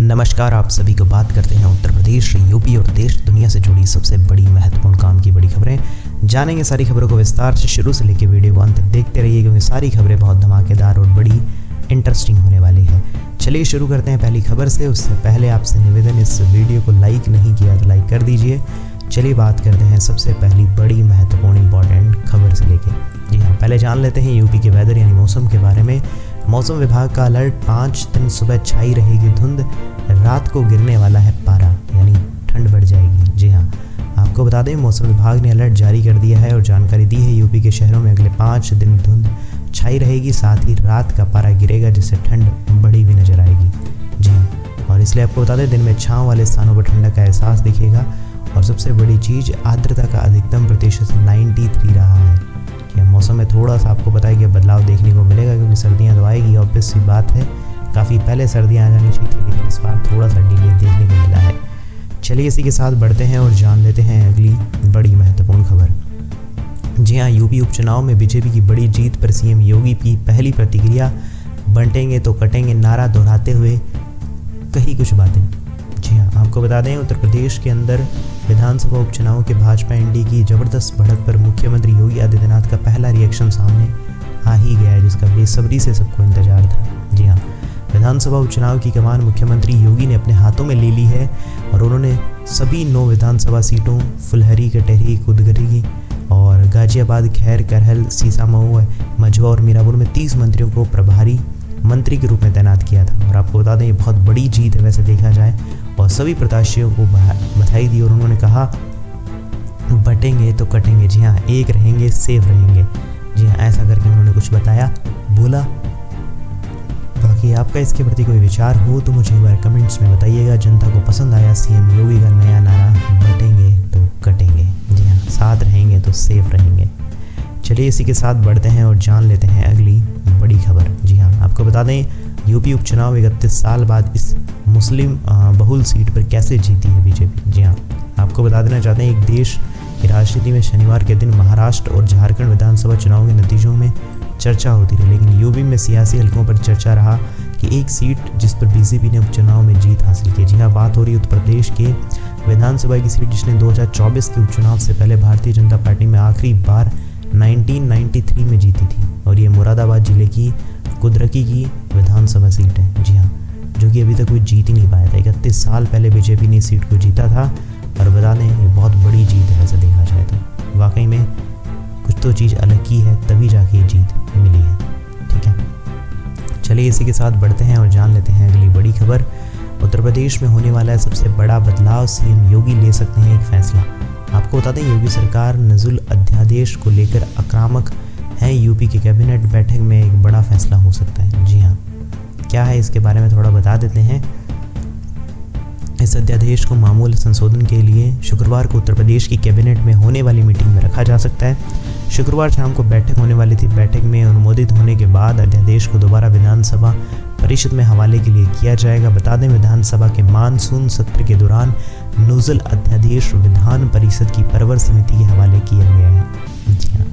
नमस्कार, आप सभी को बात करते हैं उत्तर प्रदेश, यूपी और देश दुनिया से जुड़ी सबसे बड़ी महत्वपूर्ण काम की बड़ी खबरें। जानेंगे सारी खबरों को विस्तार से, शुरू से लेकर वीडियो को अंत तक देखते रहिए क्योंकि सारी खबरें बहुत धमाकेदार और बड़ी इंटरेस्टिंग होने वाली है। चलिए शुरू करते हैं पहली खबर से। उससे पहले आपसे निवेदन, इस वीडियो को लाइक नहीं किया तो लाइक कर दीजिए। चलिए बात करते हैं सबसे पहली बड़ी महत्वपूर्ण इंपॉर्टेंट खबर से लेके। जी हाँ, पहले जान लेते हैं यूपी के वेदर यानी मौसम के बारे में। मौसम विभाग का अलर्ट, 5 दिन सुबह छाई रहेगी धुंध, रात को गिरने वाला है पारा यानी ठंड बढ़ जाएगी। जी हाँ, आपको बता दें मौसम विभाग ने अलर्ट जारी कर दिया है और जानकारी दी है यूपी के शहरों में अगले 5 दिन धुंध छाई रहेगी, साथ ही रात का पारा गिरेगा जिससे ठंड बढ़ी हुई नजर आएगी। जी हाँ, और इसलिए आपको बता दें दिन में छांव वाले स्थानों पर ठंडक का एहसास दिखेगा। और सबसे बड़ी चीज़, आर्द्रता का अधिकतम प्रतिशत 93 रहा है। मौसम में थोड़ा सा आपको पता है कि बदलाव देखने को मिलेगा क्योंकि सर्दियां तो आएगी, ऑब्वियस सी बात है। काफ़ी पहले सर्दियां आ जानी चाहिए थी लेकिन इस बार थोड़ा सा डिले देखने को मिला है। चलिए इसी के साथ बढ़ते हैं और जान लेते हैं अगली बड़ी महत्वपूर्ण खबर। जी हाँ, यूपी उपचुनाव में बीजेपी की बड़ी जीत पर सीएम योगी की पहली प्रतिक्रिया, बंटेंगे तो कटेंगे नारा दोहराते हुए कही कुछ बातें। जी हाँ, आपको बता दें उत्तर प्रदेश के अंदर विधानसभा उपचुनाव के भाजपा एनडीए की जबरदस्त बढ़त पर मुख्यमंत्री योगी आदित्यनाथ का पहला रिएक्शन सामने आ ही गया है जिसका बेसब्री से सबको इंतजार था। जी हाँ, विधानसभा उपचुनाव की कमान मुख्यमंत्री योगी ने अपने हाथों में ले ली है और उन्होंने सभी 9 विधानसभा सीटों फुलहरी, कटहरी, खुदगरी और गाजियाबाद, खैर, करहल, सीसामऊ, मझवा और मीरापुर में 30 मंत्रियों को प्रभारी मंत्री के रूप में तैनात किया था। और आपको बता दें ये बहुत बड़ी जीत है वैसे देखा जाए, और सभी प्रत्याशियों को बधाई दी और उन्होंने कहा बटेंगे तो कटेंगे। जी हाँ, एक रहेंगे सेफ रहेंगे। जी हाँ, ऐसा करके उन्होंने कुछ बताया, बोला। बाकी आपका इसके प्रति कोई विचार हो तो मुझे एक बार कमेंट्स में बताइएगा। जनता को पसंद आया सीएम योगी का नया नारा, बटेंगे तो कटेंगे। जी हाँ, साथ रहेंगे तो सेफ रहेंगे। चलिए इसी के साथ बढ़ते हैं और जान लेते हैं अगली बड़ी खबर। जी हाँ, आपको बता दें यूपी उपचुनाव 31 साल बाद इस मुस्लिम बहुल सीट पर कैसे जीती है बीजेपी। जी हाँ, आपको बता देना चाहते हैं एक देश की राजनीति में शनिवार के दिन महाराष्ट्र और झारखंड विधानसभा चुनाव के नतीजों में चर्चा होती रही, लेकिन यूपी में सियासी हलकों पर चर्चा रहा कि एक सीट जिस पर बीजेपी ने उपचुनाव में जीत हासिल की। जी हाँ, बात हो रही है उत्तर प्रदेश के विधानसभा की सीट जिसने 2024 के उपचुनाव से पहले भारतीय जनता पार्टी में आखिरी बार 1993 में जीती थी और ये मुरादाबाद जिले की कुदरकी की विधानसभा सीट है। जी हाँ, जो कि अभी तक कोई जीत ही नहीं पाया था। 31 साल पहले बीजेपी ने इस सीट को जीता था और बता दें ये बहुत बड़ी जीत है वैसे देखा जाए तो। वाकई में कुछ तो चीज़ अलग की है तभी जाके ये जीत मिली है। ठीक है, चलिए इसी के साथ बढ़ते हैं और जान लेते हैं अगली बड़ी खबर। उत्तर प्रदेश में होने वाला है सबसे बड़ा बदलाव, सीएम योगी ले सकते हैं एक फैसला। आपको बता दें योगी सरकार नजुल अध्यादेश को लेकर आक्रामक है। यूपी की कैबिनेट बैठक में एक बड़ा फैसला हो सकता है। जी हाँ, क्या है इसके बारे में थोड़ा बता देते हैं। इस अध्यादेश को मामूल संशोधन के लिए शुक्रवार को उत्तर प्रदेश की कैबिनेट में होने वाली मीटिंग में रखा जा सकता है। शुक्रवार शाम को बैठक होने वाली थी। बैठक में अनुमोदित होने के बाद अध्यादेश को दोबारा विधानसभा परिषद में हवाले के लिए किया जाएगा। बता दें विधानसभा के मानसून सत्र के दौरान नोजल अध्यादेश विधान परिषद की परवर समिति के हवाले किया गया है। जी हाँ,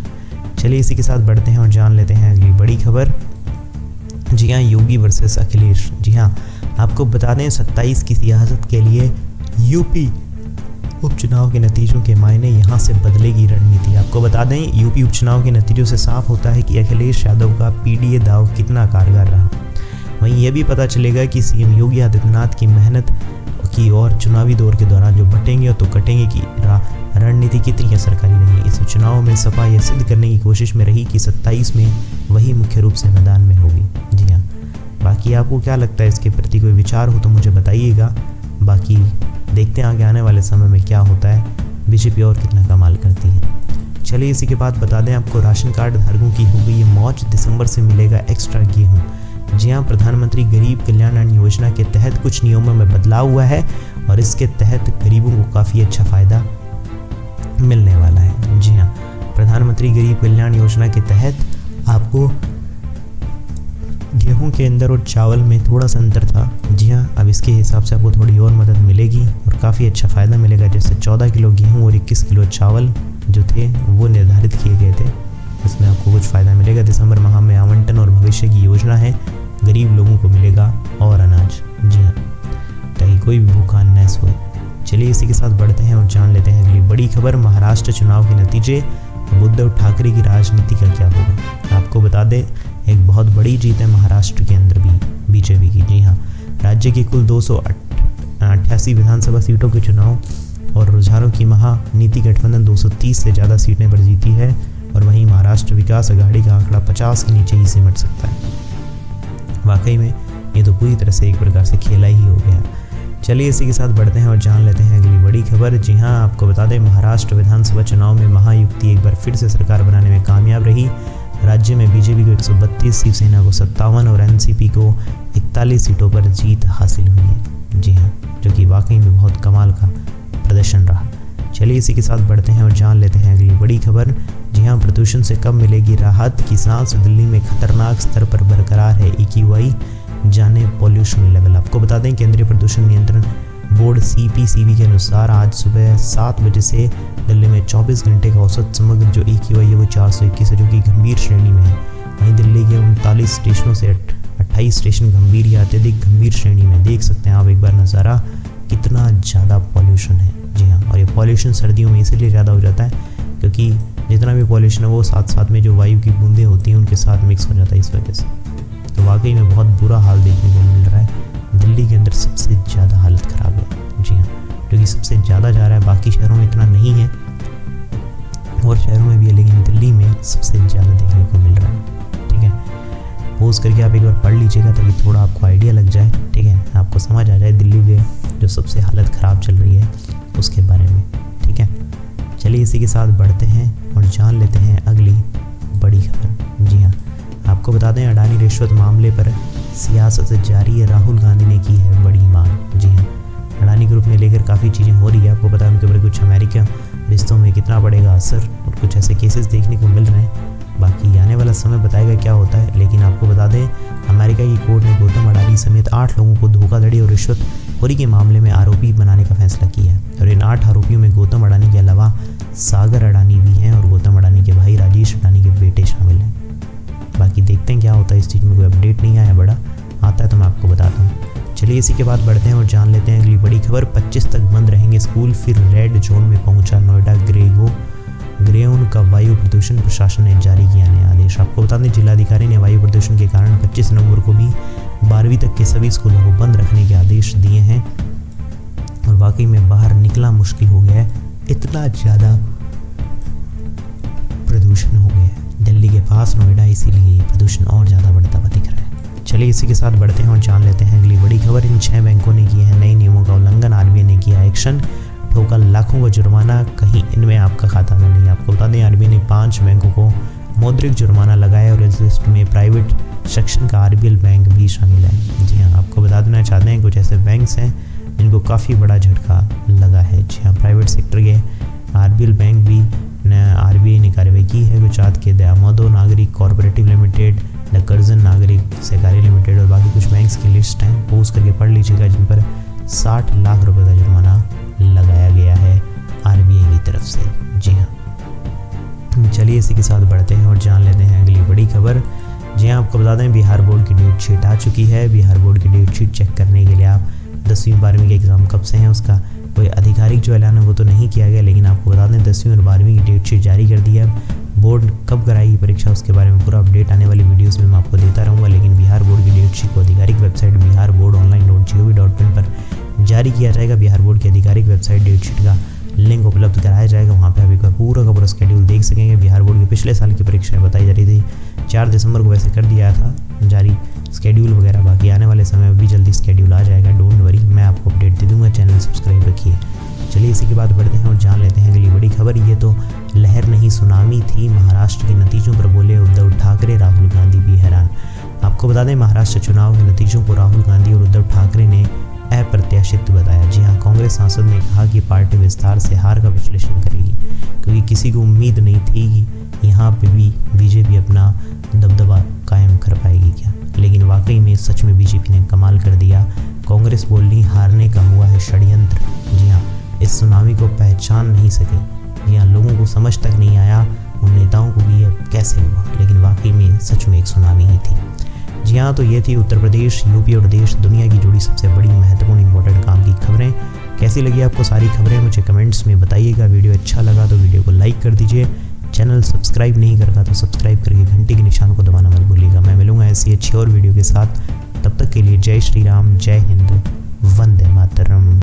चलिए इसी के साथ बढ़ते हैं और जान लेते हैं अगली बड़ी खबर। जी हाँ, योगी वर्सेस अखिलेश। जी हाँ, आपको बता दें 27 की सियासत के लिए यूपी उपचुनाव के नतीजों के मायने यहाँ से बदलेगी रणनीति। आपको बता दें यूपी उपचुनाव के नतीजों से साफ होता है कि अखिलेश यादव का पीडीए दाव कितना कारगर रहा। वहीं यह भी पता चलेगा कि सीएम योगी आदित्यनाथ की मेहनत की और चुनावी दौर के दौरान जो बटेंगे तो कटेंगे की रणनीति कितनी असरकारी रही। इस चुनाव में सपा यह सिद्ध करने की कोशिश में रही कि 27 में वही मुख्य रूप से मैदान में होगी। जी हाँ, बाकी आपको क्या लगता है इसके प्रति कोई विचार हो तो मुझे बताइएगा। बाकी देखते हैं आगे आने वाले समय में क्या होता है, बीजेपी और कितना कमाल करती है। चलिए इसी के बाद बता दें आपको राशन कार्ड धारकों की हो गई है मौज, दिसंबर से मिलेगा एक्स्ट्रा गेहूँ। जी हाँ, प्रधानमंत्री गरीब कल्याण अन्न योजना के तहत कुछ नियमों में बदलाव हुआ है और इसके तहत गरीबों को काफ़ी अच्छा फ़ायदा मिलने वाला है। जी हाँ, प्रधानमंत्री गरीब कल्याण योजना के तहत आपको गेहूं के अंदर और चावल में थोड़ा सा अंतर था। जी हाँ, अब इसके हिसाब से आपको थोड़ी और मदद मिलेगी और काफ़ी अच्छा फ़ायदा मिलेगा। जैसे 14 किलो गेहूं और 21 किलो चावल जो थे वो निर्धारित किए गए थे, इसमें आपको कुछ फ़ायदा मिलेगा। दिसंबर माह में आवंटन और भविष्य की योजना है, गरीब लोगों को मिलेगा और अनाज। जी हाँ, कोई भी भूखा न सोए। चलिए इसी के साथ बढ़ते हैं और जान लेते हैं अगली बड़ी खबर। महाराष्ट्र चुनाव के नतीजे, अब उद्धव ठाकरे की राजनीति का क्या होगा। आपको बता दें एक बहुत बड़ी जीत है महाराष्ट्र के अंदर भी बीजेपी की। जी हाँ, राज्य की कुल 288 विधानसभा सीटों के चुनाव और रुझानों की महानीति गठबंधन 230 से ज़्यादा सीटें पर जीती है और वहीं महाराष्ट्र विकास अघाड़ी का आंकड़ा 50 के नीचे ही सिमट सकता है। वाकई में ये तो पूरी तरह से एक प्रकार से खेला ही हो गया। चलिए इसी के साथ बढ़ते हैं और जान लेते हैं अगली बड़ी खबर। जी हाँ, आपको बता दें महाराष्ट्र विधानसभा चुनाव में महायुति एक बार फिर से सरकार बनाने में कामयाब रही। राज्य में बीजेपी को 132, शिवसेना को 57 और एनसीपी को 41 सीटों पर जीत हासिल हुई है। जी हाँ, जो कि वाकई में बहुत कमाल का प्रदर्शन रहा। चलिए इसी के साथ बढ़ते हैं और जान लेते हैं अगली बड़ी खबर। जी हाँ, प्रदूषण से कब मिलेगी राहत, किसान से दिल्ली में खतरनाक स्तर पर बरकरार है EQI, जाने पॉल्यूशन लेवल। आपको बता दें केंद्रीय प्रदूषण नियंत्रण बोर्ड CPCB के अनुसार आज सुबह 7 बजे से दिल्ली में 24 घंटे का औसत समग्र जो EQI है वो 421 है, जो कि गंभीर श्रेणी में है। वहीं दिल्ली के 39 स्टेशनों से 28 स्टेशन गंभीर या अत्यधिक गंभीर श्रेणी में। देख सकते हैं आप एक बार नज़ारा, कितना ज़्यादा पॉल्यूशन है। जी हाँ, और ये पॉल्यूशन सर्दियों में इसीलिए ज़्यादा हो जाता है क्योंकि जितना भी पॉल्यूशन है वो साथ साथ में जो वायु की बूंदें होती हैं उनके साथ मिक्स हो जाता है इस वजह से। तो वाकई में बहुत बुरा हाल देखने को मिल रहा है। दिल्ली के अंदर सबसे ज़्यादा हालत ख़राब है। जी हाँ, क्योंकि सबसे ज़्यादा जा रहा है, बाकी शहरों में इतना नहीं है और शहरों में भी है, लेकिन दिल्ली में सबसे ज़्यादा देखने को मिल रहा है। ठीक है, पोज करके आप एक बार पढ़ लीजिएगा तभी थोड़ा आपको आइडिया लग जाए। ठीक है, आपको समझ आ जाए दिल्ली के जो सबसे हालत ख़राब चल रही है उसके बारे में। ठीक है, चलिए इसी के साथ बढ़ते हैं और जान लेते हैं अगली बड़ी खबर। जी हाँ, आपको बता दें अडानी रिश्वत मामले पर सियासत जारी है, राहुल गांधी ने की है बड़ी मांग। जी हाँ, अडानी ग्रुप में लेकर काफ़ी चीज़ें हो रही है। आपको पता है उनके ऊपर कुछ अमेरिका रिश्तों में कितना पड़ेगा असर और कुछ ऐसे केसेस देखने को मिल रहे हैं। बाकी आने वाला समय बताएगा क्या होता है, लेकिन आपको बता दें अमेरिका की कोर्ट ने गौतम अडानी समेत 8 लोगों को धोखाधड़ी और रिश्वतखोरी के मामले में आरोपी बनाने का फैसला किया है। और इन 8 आरोपियों में गौतम अडानी के अलावा सागर अडानी भी हैं और गौतम अडानी के भाई राजेश अडानी के बेटे शामिल हैं। बाकी देखते हैं क्या होता है, इस चीज़ में कोई अपडेट नहीं आया, बड़ा आता है तो मैं आपको बताता हूँ। चलिए इसी के बाद बढ़ते हैं और जान लेते हैं अगली बड़ी खबर। 25 तक बंद रहेंगे स्कूल, फिर रेड जोन में पहुंचा नोएडा ग्रेन का वायु प्रदूषण, प्रशासन ने जारी किया नया आदेश। आपको बता दें जिलाधिकारी ने वायु प्रदूषण के कारण 25 नवंबर को भी 12वीं तक के सभी स्कूलों को बंद रखने के आदेश दिए हैं और वाकई में बाहर निकलना मुश्किल हो गया है, इतना ज़्यादा प्रदूषण हो गया है दिल्ली के पास नोएडा, इसीलिए प्रदूषण और ज़्यादा बढ़ता हुआ दिख रहा है। चलिए इसी के साथ बढ़ते हैं और जान लेते हैं अगली बड़ी खबर। इन 6 बैंकों ने किए हैं नए नियमों का उल्लंघन, RBI ने किया एक्शन, ठोका लाखों का जुर्माना, कहीं इनमें आपका खाता में नहीं। आपको बता दें RBI ने 5 बैंकों को मौद्रिक जुर्माना लगाया और इस लिस्ट में प्राइवेट सेक्शन का RBL बैंक भी शामिल है। जी हाँ, आपको बता देना चाहते हैं कुछ ऐसे बैंक्स हैं जिनको काफ़ी बड़ा झटका लगा है। जी हाँ, प्राइवेट सेक्टर के RBL बैंक भी RBI ने कार्रवाई की है। गुजरात के दामोदर नागरिक कॉर्पोरेटिव लिमिटेड, द कर्जन नागरिक सहकारी लिमिटेड और बाकी कुछ बैंक्स की लिस्ट हैं, पोज करके पढ़ लीजिएगा, जिन पर 60 लाख रुपए का जुर्माना लगाया गया है RBI की तरफ से। जी हाँ, चलिए इसी के साथ बढ़ते हैं और जान लेते हैं अगली बड़ी खबर। जी हाँ, आपको बता दें बिहार बोर्ड की डेट शीट आ चुकी है। बिहार बोर्ड की डेट शीट चेक करने के लिए आप 10वीं 12वीं के एग्ज़ाम कब से हैं उसका कोई आधिकारिक जो ऐलान है वो तो नहीं किया गया, लेकिन आपको बता दें 10वीं और 12वीं की डेट शीट जारी कर दी है। बोर्ड कब कराएगी परीक्षा उसके बारे में पूरा अपडेट आने वाली वीडियोस में मैं आपको देता रहूँगा, लेकिन बिहार बोर्ड की डेट शीट को आधिकारिक वेबसाइट biharboardonline.gov.in पर जारी किया जाएगा। बिहार बोर्ड की आधिकारिक वेबसाइट डेट शीट का लिंक उपलब्ध कराया जाएगा, वहाँ पे आप एक बार पूरा का पूरा स्केड्यूल देख सकेंगे। बिहार बोर्ड के पिछले साल की परीक्षाएं बताई जा रही थी, 4 दिसंबर को वैसे कर दिया था जारी स्केड्यूल वगैरह, बाकी आने वाले समय में भी जल्दी स्केड्यूल आ जाएगा, डोंट वरी, मैं आपको अपडेट दे दूँगा। चैनल सब्सक्राइब रखिए। चलिए इसी के बाद बढ़ते हैं और जान लेते हैं अगली बड़ी खबर। ये तो लहर नहीं सुनामी थी, महाराष्ट्र के नतीजों पर बोले उद्धव ठाकरे, राहुल गांधी भी हैरान। आपको बता दें महाराष्ट्र चुनाव के नतीजों को राहुल गांधी और उद्धव ठाकरे ने अप्रत्याशित बताया। जी हाँ, कांग्रेस सांसद ने कहा कि पार्टी विस्तार से हार का विश्लेषण करेगी, क्योंकि किसी को उम्मीद नहीं थी कि यहाँ पे भी बीजेपी अपना दबदबा कायम कर पाएगी क्या, लेकिन वाकई में सच में बीजेपी ने कमाल कर दिया। कांग्रेस बोली हारने का हुआ है षड्यंत्र। जी हाँ, इस सुनामी को पहचान नहीं सके। जी हाँ, लोगों को समझ तक नहीं आया उन नेताओं को भी यह कैसे हुआ, लेकिन वाकई में सच में एक सुनामी ही थी। जी हाँ, तो ये थी उत्तर प्रदेश, यूपी और देश दुनिया की जुड़ी सबसे बड़ी महत्वपूर्ण इंपॉर्टेंट काम की कैसी लगी आपको सारी खबरें मुझे कमेंट्स में बताइएगा। वीडियो अच्छा लगा तो वीडियो को लाइक कर दीजिए। चैनल सब्सक्राइब नहीं करता तो सब्सक्राइब करके घंटी के निशान को दबाना मत भूलिएगा। मैं मिलूंगा ऐसी अच्छी और वीडियो के साथ। तब तक के लिए जय श्री राम, जय हिंद, वंदे मातरम।